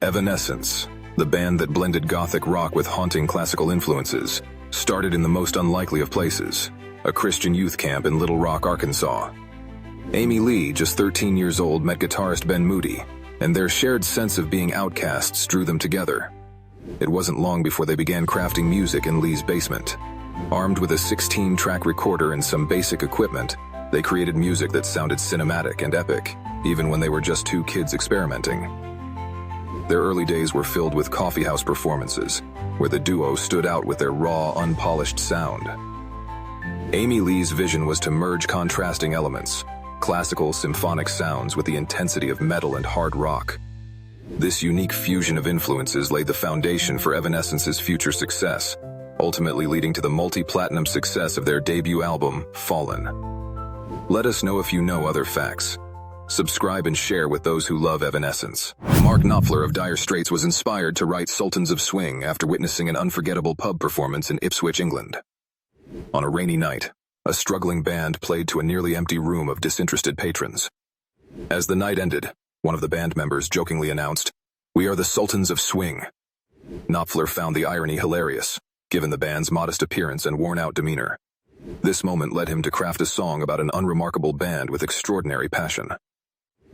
Evanescence, the band that blended gothic rock with haunting classical influences, started in the most unlikely of places, a Christian youth camp in Little Rock, Arkansas. Amy Lee, just 13 years old, met guitarist Ben Moody, and their shared sense of being outcasts drew them together. It wasn't long before they began crafting music in Lee's basement. Armed with a 16-track recorder and some basic equipment, they created music that sounded cinematic and epic, even when they were just two kids experimenting. Their early days were filled with coffeehouse performances, where the duo stood out with their raw, unpolished sound. Amy Lee's vision was to merge contrasting elements, classical symphonic sounds with the intensity of metal and hard rock. This unique fusion of influences laid the foundation for Evanescence's future success, ultimately leading to the multi-platinum success of their debut album, Fallen. Let us know if you know other facts. Subscribe and share with those who love Evanescence. Mark Knopfler of Dire Straits was inspired to write Sultans of Swing after witnessing an unforgettable pub performance in Ipswich, England. On a rainy night, a struggling band played to a nearly empty room of disinterested patrons. As the night ended, one of the band members jokingly announced, "We are the Sultans of Swing." Knopfler found the irony hilarious, given the band's modest appearance and worn-out demeanor. This moment led him to craft a song about an unremarkable band with extraordinary passion.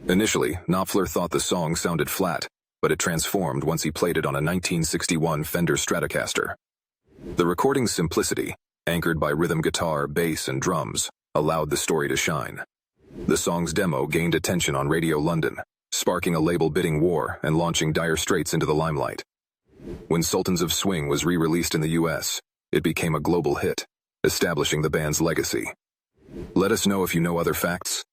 Initially, Knopfler thought the song sounded flat, but it transformed once he played it on a 1961 Fender Stratocaster. The recording's simplicity, anchored by rhythm guitar, bass, and drums, allowed the story to shine. The song's demo gained attention on Radio London, sparking a label bidding war and launching Dire Straits into the limelight. When Sultans of Swing was re-released in the US, it became a global hit, establishing the band's legacy. Let us know if you know other facts.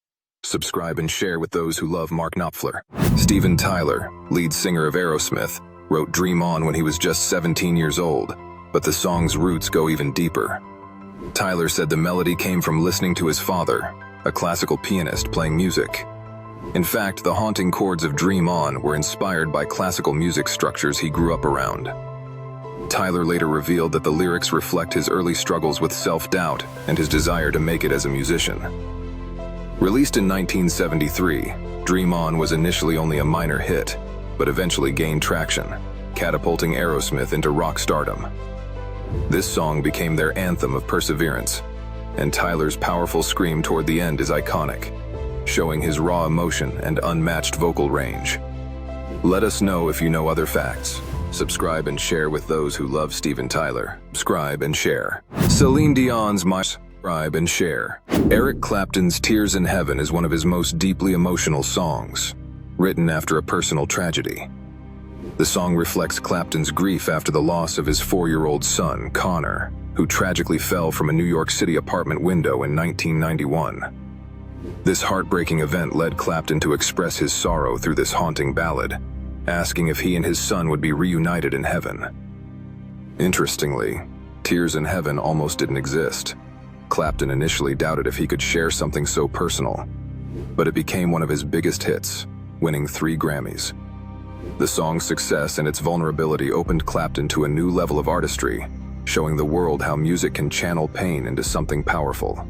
Subscribe and share with those who love Mark Knopfler. Steven Tyler, lead singer of Aerosmith, wrote Dream On when he was just 17 years old, but the song's roots go even deeper. Tyler said the melody came from listening to his father, a classical pianist, playing music. In fact, the haunting chords of Dream On were inspired by classical music structures he grew up around. Tyler later revealed that the lyrics reflect his early struggles with self-doubt and his desire to make it as a musician. Released in 1973, Dream On was initially only a minor hit, but eventually gained traction, catapulting Aerosmith into rock stardom. This song became their anthem of perseverance, and Tyler's powerful scream toward the end is iconic, showing his raw emotion and unmatched vocal range. Let us know if you know other facts. Subscribe and share with those who love Steven Tyler. Subscribe and share. Celine Dion's Subscribe and share. Eric Clapton's Tears in Heaven is one of his most deeply emotional songs, written after a personal tragedy. The song reflects Clapton's grief after the loss of his 4-year-old son, Connor, who tragically fell from a New York City apartment window in 1991. This heartbreaking event led Clapton to express his sorrow through this haunting ballad, asking if he and his son would be reunited in heaven. Interestingly, Tears in Heaven almost didn't exist. Clapton initially doubted if he could share something so personal, but it became one of his biggest hits, winning 3 Grammys. The song's success and its vulnerability opened Clapton to a new level of artistry, showing the world how music can channel pain into something powerful.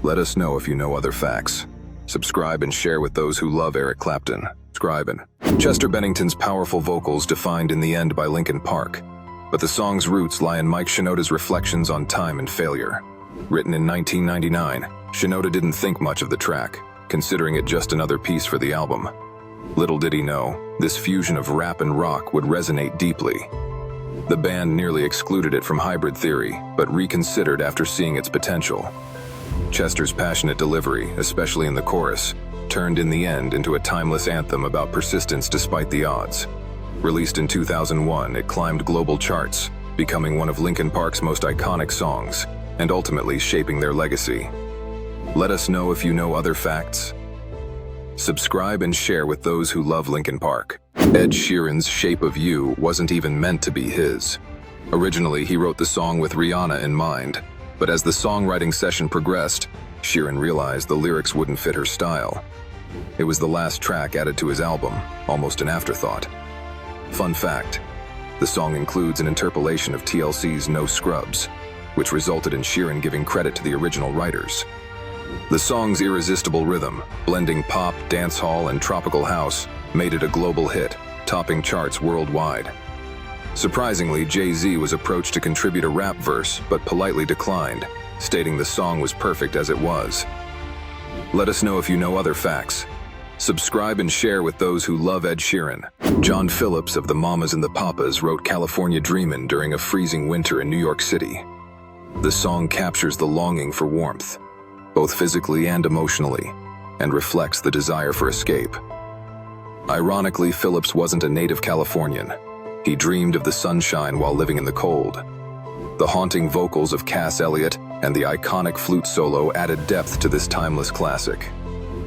Let us know if you know other facts. Subscribe and share with those who love Eric Clapton. Subscribe. Chester Bennington's powerful vocals defined In the End by Linkin Park, but the song's roots lie in Mike Shinoda's reflections on time and failure. Written in 1999, Shinoda didn't think much of the track, considering it just another piece for the album. Little did he know, this fusion of rap and rock would resonate deeply. The band nearly excluded it from Hybrid Theory, but reconsidered after seeing its potential. Chester's passionate delivery, especially in the chorus, turned In the End into a timeless anthem about persistence despite the odds. Released in 2001, it climbed global charts, becoming one of Linkin Park's most iconic songs, and ultimately shaping their legacy. Let us know if you know other facts. Subscribe and share with those who love Linkin Park. Ed Sheeran's Shape of You wasn't even meant to be his. Originally, he wrote the song with Rihanna in mind, but as the songwriting session progressed, Sheeran realized the lyrics wouldn't fit her style. It was the last track added to his album, almost an afterthought. Fun fact, the song includes an interpolation of TLC's No Scrubs, which resulted in Sheeran giving credit to the original writers. The song's irresistible rhythm, blending pop, dancehall, and tropical house, made it a global hit, topping charts worldwide. Surprisingly, Jay-Z was approached to contribute a rap verse, but politely declined, stating the song was perfect as it was. Let us know if you know other facts. Subscribe and share with those who love Ed Sheeran. John Phillips of the Mamas and the Papas wrote California Dreamin' during a freezing winter in New York City. The song captures the longing for warmth, both physically and emotionally, and reflects the desire for escape. Ironically, Phillips wasn't a native Californian. He dreamed of the sunshine while living in the cold. The haunting vocals of Cass Elliot and the iconic flute solo added depth to this timeless classic.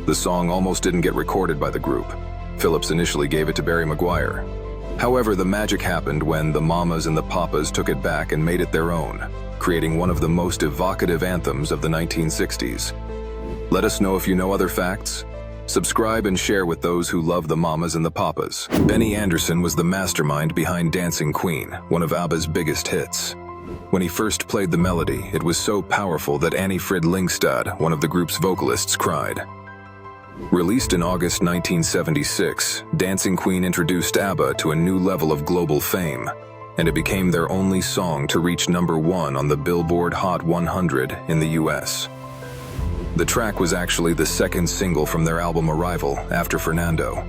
The song almost didn't get recorded by the group. Phillips initially gave it to Barry Maguire. However, the magic happened when the Mamas and the Papas took it back and made it their own, creating one of the most evocative anthems of the 1960s. Let us know if you know other facts. Subscribe and share with those who love the Mamas and the Papas. Benny Andersson was the mastermind behind Dancing Queen, one of ABBA's biggest hits. When he first played the melody, it was so powerful that Annie Frid Lyngstad, one of the group's vocalists, cried. Released in August 1976, Dancing Queen introduced ABBA to a new level of global fame, and it became their only song to reach #1 on the Billboard Hot 100 in the US. The track was actually the second single from their album Arrival, after Fernando.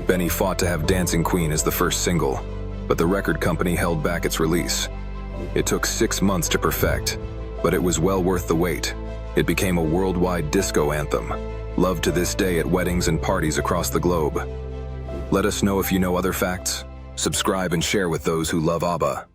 Benny fought to have Dancing Queen as the first single, but the record company held back its release. It took 6 months to perfect, but it was well worth the wait. It became a worldwide disco anthem, loved to this day at weddings and parties across the globe. Let us know if you know other facts. Subscribe and share with those who love ABBA.